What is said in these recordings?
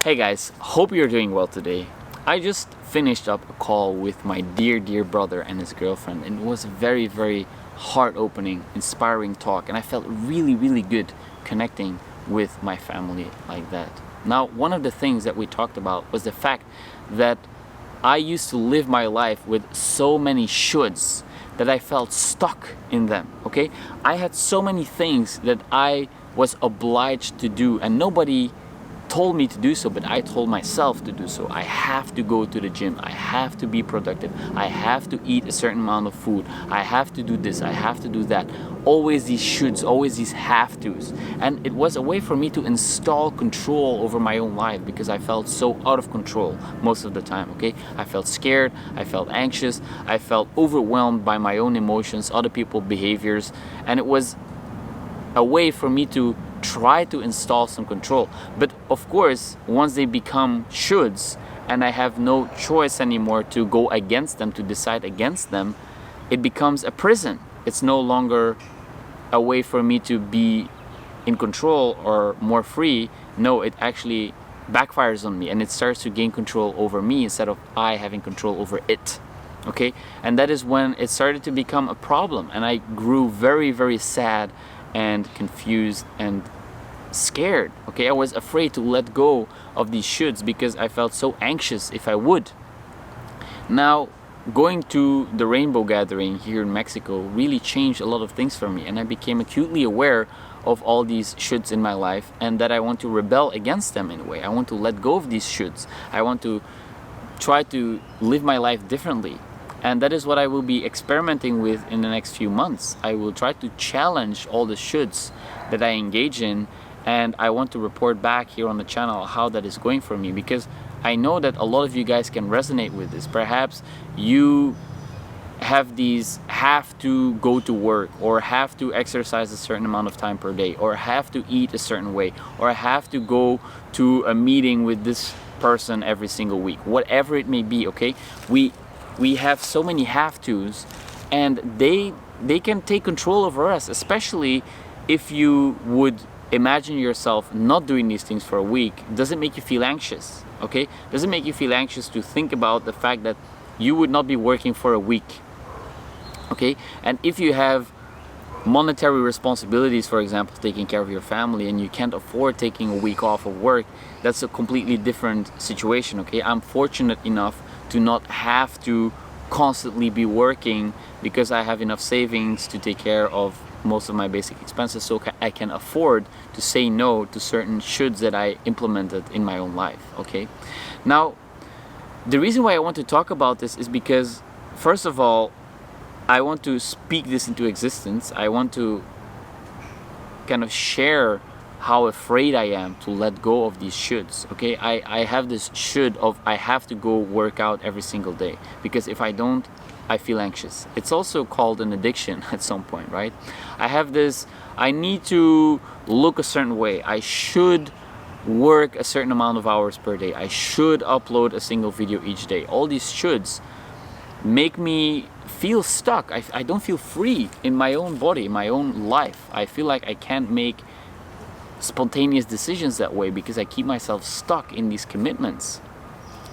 Hey guys, hope you're doing well today. I just finished up a call with my dear brother and his girlfriend, and it was a very heart-opening, inspiring talk, and I felt really good connecting with my family like that. Now, one of the things that we talked about was the fact that I used to live my life with so many shoulds that I felt stuck in them, okay? I had so many things that I was obliged to do, and nobody told me to do so, but I told myself to do so. I have to go to the gym. I have to be productive. I have to eat a certain amount of food. I have to do this. I have to do that. Always these shoulds, always these have tos. And it was a way for me to install control over my own life because I felt so out of control most of the time, okay? I felt scared. I felt anxious. I felt overwhelmed by my own emotions, other people's behaviors. And it was a way for me to try to install some control. But of course, once they become shoulds and I have no choice anymore to go against them, to decide against them, it becomes a prison. It's no longer a way for me to be in control or more free. No, it actually backfires on me and it starts to gain control over me instead of I having control over it. Okay? And that is when it started to become a problem, and I grew very sad and confused and scared. Okay, I was afraid to let go of these shoulds because I felt so anxious if I would. Now, going to the rainbow gathering here in Mexico really changed a lot of things for me, and I became acutely aware of all these shoulds in my life and that I want to rebel against them in a way. I want to let go of these shoulds. I want to try to live my life differently. And that is what I will be experimenting with in the next few months. I will try to challenge all the shoulds that I engage in, and I want to report back here on the channel how that is going for me, because I know that a lot of you guys can resonate with this. Perhaps you have these have to go to work, or have to exercise a certain amount of time per day, or have to eat a certain way, or have to go to a meeting with this person every single week, whatever it may be, okay? We have so many have tos, and they can take control over us, especially if you would imagine yourself not doing these things for a week. Does it make you feel anxious? Okay? Does it make you feel anxious to think about the fact that you would not be working for a week? Okay? And if you have monetary responsibilities, for example, taking care of your family, and you can't afford taking a week off of work, that's a completely different situation, okay? I'm fortunate enough to not have to constantly be working because I have enough savings to take care of most of my basic expenses, so I can afford to say no to certain shoulds that I implemented in my own life, okay? Now, the reason why I want to talk about this is because, first of all, I want to speak this into existence. I want to kind of share how afraid I am to let go of these shoulds, okay? I have this should of I have to go work out every single day, because if I don't, I feel anxious. It's also called an addiction at some point, right? I have this, I need to look a certain way. I should work a certain amount of hours per day. I should upload a single video each day. All these shoulds make me feel stuck. I don't feel free in my own body, my own life. I feel like I can't make spontaneous decisions that way because I keep myself stuck in these commitments.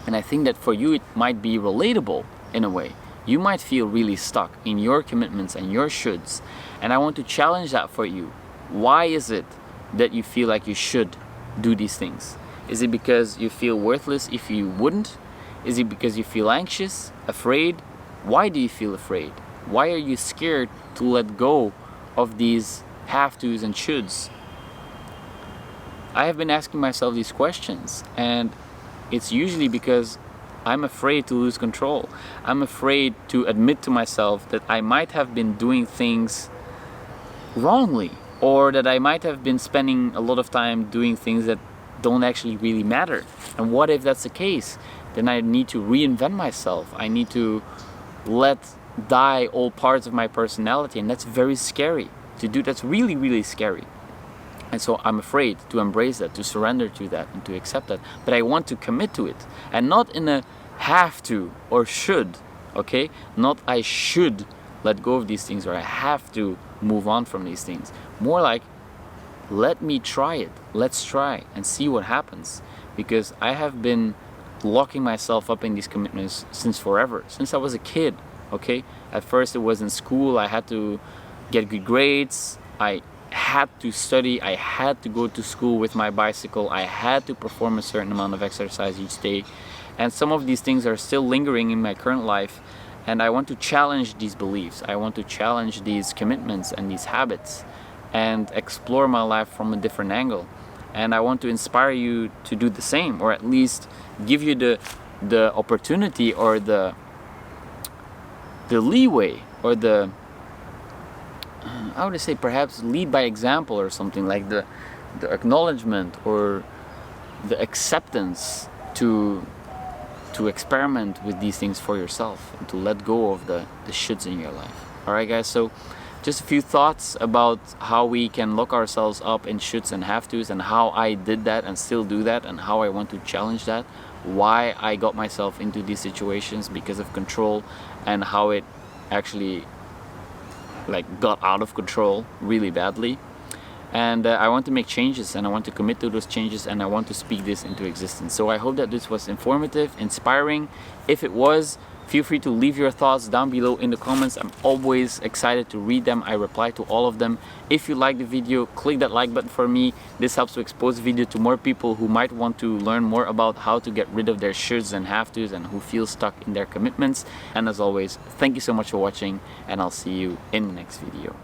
And I think that for you it might be relatable in a way. You might feel really stuck in your commitments and your shoulds, and I want to challenge that for you. Why is it that you feel like you should do these things? Is it because you feel worthless if you wouldn't? Is it because you feel anxious, afraid? Why do you feel afraid? Why are you scared to let go of these have tos and shoulds? I have been asking myself these questions, and it's usually because I'm afraid to lose control. I'm afraid to admit to myself that I might have been doing things wrongly, or that I might have been spending a lot of time doing things that don't actually really matter. And what if that's the case? Then I need to reinvent myself. I need to let die all parts of my personality, and that's very scary to do. That's really scary. And so I'm afraid to embrace that, to surrender to that, and to accept that. But I want to commit to it, and not in a have to or should, okay? Not I should let go of these things, or I have to move on from these things. More like, let me try it. Let's try and see what happens. because I have been locking myself up in these commitments since forever, since I was a kid. Okay, at first it was in school. I had to get good grades, I had to study, I had to go to school with my bicycle, I had to perform a certain amount of exercise each day, and some of these things are still lingering in my current life, and I want to challenge these beliefs. I want to challenge these commitments and these habits and explore my life from a different angle. And I want to inspire you to do the same, or at least give you the opportunity, or the leeway, or the I would say perhaps lead by example, or something like the acknowledgement or the acceptance to experiment with these things for yourself, and to let go of the shoulds in your life. Alright guys, so just a few thoughts about how we can lock ourselves up in shoulds and have tos, and how I did that and still do that, and how I want to challenge that, why I got myself into these situations because of control, and how it actually got out of control really badly. And I want to make changes, and I want to commit to those changes, and I want to speak this into existence. So I hope that this was informative, inspiring. If it was, feel free to leave your thoughts down below in the comments. I'm always excited to read them. I reply to all of them. If you like the video, click that like button for me. This helps to expose the video to more people who might want to learn more about how to get rid of their shoulds and have tos, and who feel stuck in their commitments. And as always, thank you so much for watching, and I'll see you in the next video.